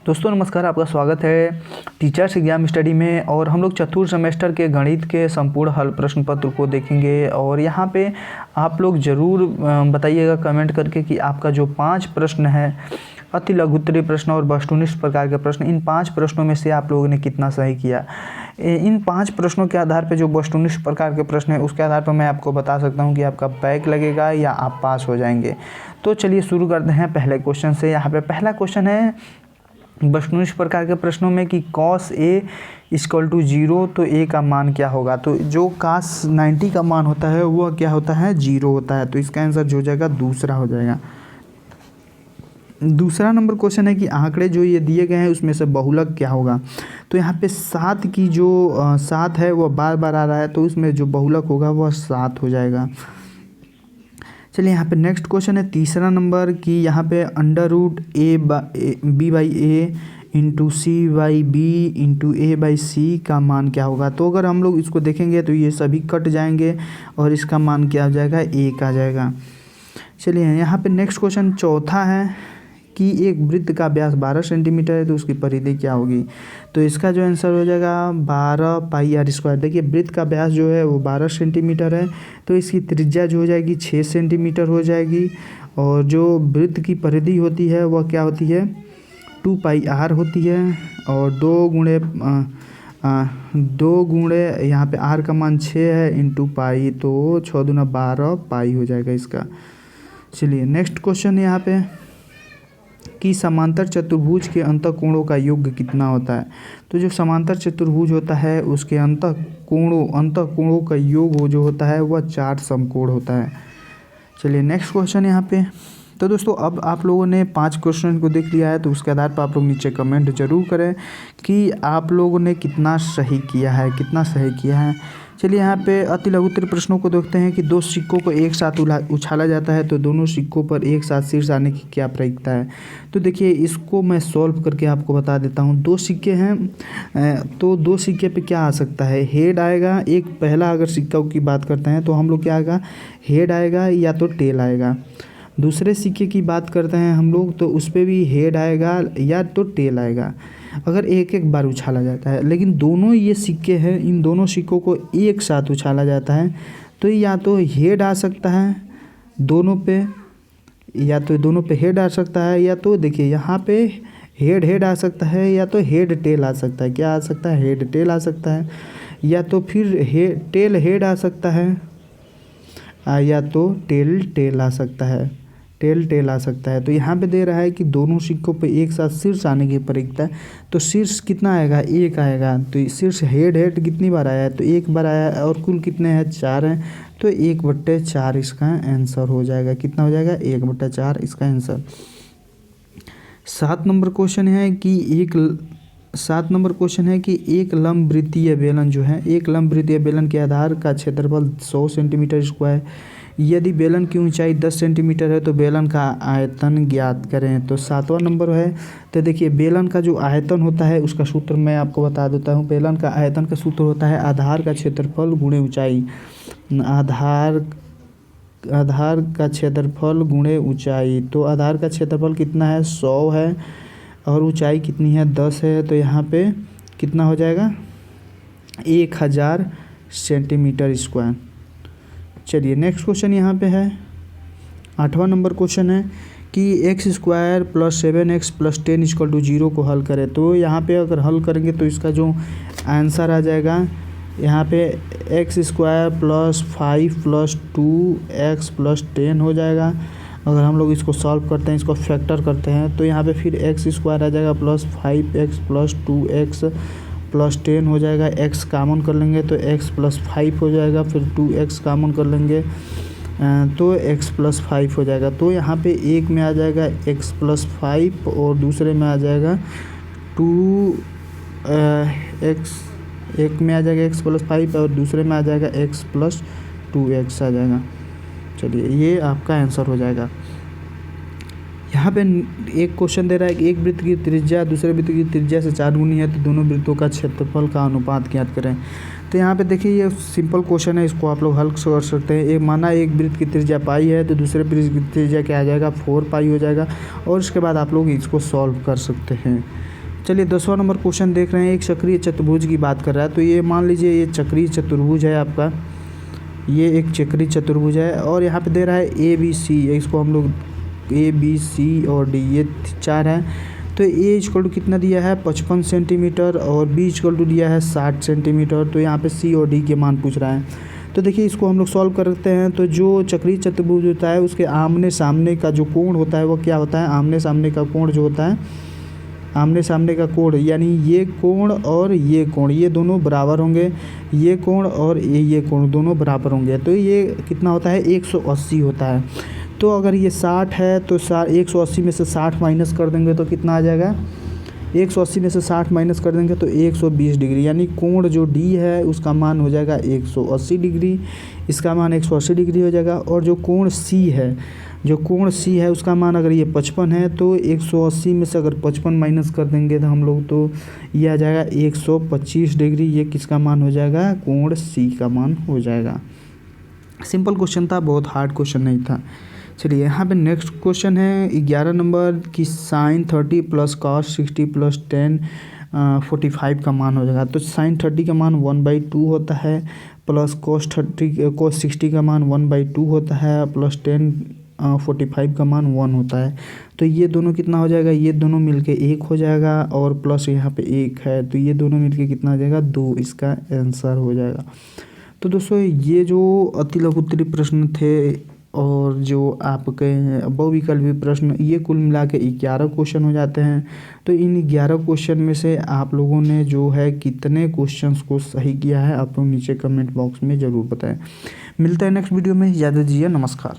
दोस्तों नमस्कार, आपका स्वागत है टीचर्स एग्जाम स्टडी में। और हम लोग चतुर्थ सेमेस्टर के गणित के संपूर्ण हल प्रश्न पत्र को देखेंगे। और यहाँ पे आप लोग ज़रूर बताइएगा कमेंट करके कि आपका जो 5 प्रश्न है, अति लघुत्तरीय प्रश्न और वस्तुनिष्ठ प्रकार के प्रश्न, इन 5 प्रश्नों में से आप लोगों ने कितना सही किया। इन 5 प्रश्नों के आधार पे जो वस्तुनिष्ठ प्रकार के प्रश्न है उसके आधार पर मैं आपको बता सकता हूँ कि आपका बैक लगेगा या आप पास हो जाएंगे। तो चलिए शुरू करते हैं पहले क्वेश्चन से। यहाँ पे पहला क्वेश्चन है वस्तुनिष्ठ प्रकार के प्रश्नों में कि cos A = 0, तो A का मान क्या होगा। तो जो cos 90 का मान होता है वह क्या होता है, 0 होता है। तो इसका आंसर जो हो जाएगा दूसरा हो जाएगा। दूसरा नंबर क्वेश्चन है कि आंकड़े जो ये दिए गए हैं उसमें से बहुलक क्या होगा। तो यहाँ पे 7 की जो 7 है वह बार बार आ रहा है, तो उसमें जो बहुलक होगा वह 7 हो जाएगा। चलिए यहाँ पे नेक्स्ट क्वेश्चन है तीसरा नंबर कि यहाँ पे √b/a × c/b × a/c का मान क्या होगा। तो अगर हम लोग इसको देखेंगे तो ये सभी कट जाएंगे और इसका मान क्या हो जाएगा, 1 आ जाएगा। चलिए यहाँ पे नेक्स्ट क्वेश्चन चौथा है कि एक वृत्त का व्यास 12 सेंटीमीटर है तो उसकी परिधि क्या होगी। तो इसका जो आंसर हो जाएगा 12 πr²। देखिए वृत्त का व्यास जो है वो 12 सेंटीमीटर है, तो इसकी त्रिज्या जो हो जाएगी 6 सेंटीमीटर हो जाएगी। और जो वृत्त की परिधि होती है वह क्या होती है, 2πr होती है। और 2 गुणे यहाँ पे r का मान 6 है × पाई, तो 6 दूना 12 पाई हो जाएगा इसका। चलिए नेक्स्ट क्वेश्चन यहाँ पे कि समांतर चतुर्भुज के अंतःकोणों का योग कितना होता है। तो जो समांतर चतुर्भुज होता है उसके अंतःकोणों का योग जो होता है वह 4 समकोण होता है। चलिए नेक्स्ट क्वेश्चन यहाँ पे। तो दोस्तों अब आप लोगों ने 5 क्वेश्चन को देख लिया है, तो उसके आधार पर आप लोग नीचे कमेंट जरूर करें कि आप लोगों ने कितना सही किया है। चलिए यहाँ पे अति लघुत्तरीय प्रश्नों को देखते हैं कि 2 सिक्कों को एक साथ उछाला जाता है तो दोनों सिक्कों पर एक साथ शीर्ष आने की क्या प्रायिकता है। तो देखिए इसको मैं सॉल्व करके आपको बता देता हूँ। 2 सिक्के हैं, तो 2 सिक्के पे क्या आ सकता है, हेड आएगा। एक पहला अगर सिक्का की बात करते हैं तो हम लोग क्या आएगा, हेड आएगा या तो टेल आएगा। दूसरे सिक्के की बात करते हैं हम लोग तो उस पर भी हेड आएगा या तो टेल आएगा, अगर एक बार उछाला जाता है। लेकिन दोनों ये सिक्के हैं, इन दोनों सिक्कों को एक साथ उछाला जाता है तो या तो हेड आ सकता है दोनों पे, या तो दोनों पे हेड आ सकता है, या तो देखिए यहाँ पे हेड आ सकता है या तो हेड टेल आ सकता है। क्या आ सकता है, हेड टेल आ सकता है, या तो फिर टेल हेड आ सकता है, या तो टेल आ सकता है, टेल आ सकता है। तो यहाँ पे दे रहा है कि दोनों सिक्कों पे एक साथ शीर्ष आने की प्रायिकता है, तो शीर्ष कितना आएगा, 1 आएगा। तो शीर्ष हेड कितनी बार आया है, तो 1 बार आया है। और कुल कितने हैं, 4 हैं, तो 1/4 इसका आंसर हो जाएगा। कितना हो जाएगा, 1/4 इसका आंसर। 7 नंबर क्वेश्चन है कि एक लंब वृत्तीय बेलन जो है, एक लंब वृत्तीय बेलन के आधार का क्षेत्रफल 100 सेंटीमीटर²। यदि बेलन की ऊंचाई 10 सेंटीमीटर है तो बेलन का आयतन ज्ञात करें। तो 7वां नंबर है। तो देखिए बेलन का जो आयतन होता है उसका सूत्र मैं आपको बता देता हूँ। बेलन का आयतन का सूत्र होता है आधार का क्षेत्रफल गुणे ऊंचाई। आधार का क्षेत्रफल गुणे ऊंचाई। तो आधार का क्षेत्रफल कितना है, 100 है, और ऊंचाई कितनी है, 10 है। तो यहाँ पे कितना हो जाएगा, 1000 सेंटीमीटर²। चलिए नेक्स्ट क्वेश्चन यहाँ पे है 8वां नंबर क्वेश्चन है कि x² + 7x + 10 = 0 को हल करें। तो यहाँ पे अगर हल करेंगे तो इसका जो आंसर आ जाएगा यहाँ पे x² + 5 + 2x + 10 हो जाएगा। अगर हम लोग इसको सॉल्व करते हैं, इसको फैक्टर करते हैं, तो यहाँ पे फिर x² आ जाएगा +5x + 2x + 10 हो जाएगा। x कॉमन कर लेंगे तो x + 5 हो जाएगा, फिर 2x कॉमन कर लेंगे तो x + 5 हो जाएगा। तो यहाँ पे एक में आ जाएगा x + 5 और दूसरे में आ जाएगा 2x, एक में आ जाएगा x + 5 और दूसरे में आ जाएगा x + 2x आ जाएगा। चलिए ये आपका आंसर हो जाएगा। यहाँ पे एक क्वेश्चन दे रहा है कि एक वृत्त की त्रिज्या दूसरे वृत्त की त्रिज्या से 4 गुनी है तो दोनों वृत्तों का क्षेत्रफल का अनुपात ज्ञात करें। तो यहाँ पे देखिए ये सिंपल क्वेश्चन है, इसको आप लोग हल कर सकते हैं। एक माना एक वृत्त की त्रिज्या पाई है तो दूसरे वृत्त की त्रिज्या क्या आ जाएगा, 4 पाई हो जाएगा। और उसके बाद आप लोग इसको सॉल्व कर सकते हैं। चलिए 10वां नंबर क्वेश्चन देख रहे हैं। एक चक्रीय चतुर्भुज की बात कर रहा है। तो ये मान लीजिए ये चक्रीय चतुर्भुज है आपका, ये एक चक्रीय चतुर्भुज है और यहाँ पे दे रहा है ABC, इसको हम लोग ABC और D ये 4 है। तो A इक्वल टू कितना दिया है 55 सेंटीमीटर और B इक्वल टू दिया है 60 सेंटीमीटर। तो यहाँ पे C और D के मान पूछ रहा है। तो देखिए इसको हम लोग सॉल्व करते हैं। तो जो चक्रीय चतुर्भुज होता है उसके आमने सामने का जो कोण होता है वो क्या होता है, आमने सामने का कोण जो होता है, आमने सामने का कोण यानी ये कोण और ये कोण ये दोनों बराबर होंगे, ये कोण और ये कोण दोनों बराबर होंगे। तो ये कितना होता है 180 होता है। तो अगर ये 60 है तो 180 में से 60 माइनस कर देंगे तो कितना आ जाएगा, 180 में से 60 माइनस कर देंगे तो 120 डिग्री, यानी कोण जो D है उसका मान हो जाएगा 180 डिग्री, इसका मान 180 डिग्री हो जाएगा। और जो कोण C है, जो कोण C है उसका मान अगर ये 55 है तो 180 में से अगर 55 माइनस कर देंगे तो हम लोग तो ये आ जाएगा 125 डिग्री। ये किसका मान हो जाएगा, कोण C का मान हो जाएगा। सिंपल क्वेश्चन था, बहुत हार्ड क्वेश्चन नहीं था। चलिए यहाँ पे नेक्स्ट क्वेश्चन है 11 नंबर की sin 30 प्लस cos 60 प्लस 10 45 का मान हो जाएगा। तो sin 30 का मान 1/2 होता है, प्लस cos 60 का मान 1/2 होता है, प्लस 10 45 का मान 1 होता है। तो ये दोनों कितना हो जाएगा, ये दोनों मिलके 1 हो जाएगा और प्लस यहाँ पे 1 है तो ये दोनों मिलके कितना हो जाएगा 2, इसका आंसर हो जाएगा। तो दोस्तों ये जो अति लघु उत्तरीय प्रश्न थे और जो आपके बहुविकल्पी प्रश्न, ये कुल मिला के 11 क्वेश्चन हो जाते हैं। तो इन 11 क्वेश्चन में से आप लोगों ने जो है कितने क्वेश्चंस को सही किया है आप लोग नीचे कमेंट बॉक्स में ज़रूर बताएं। मिलता है नेक्स्ट वीडियो में, याद दीजिए, नमस्कार।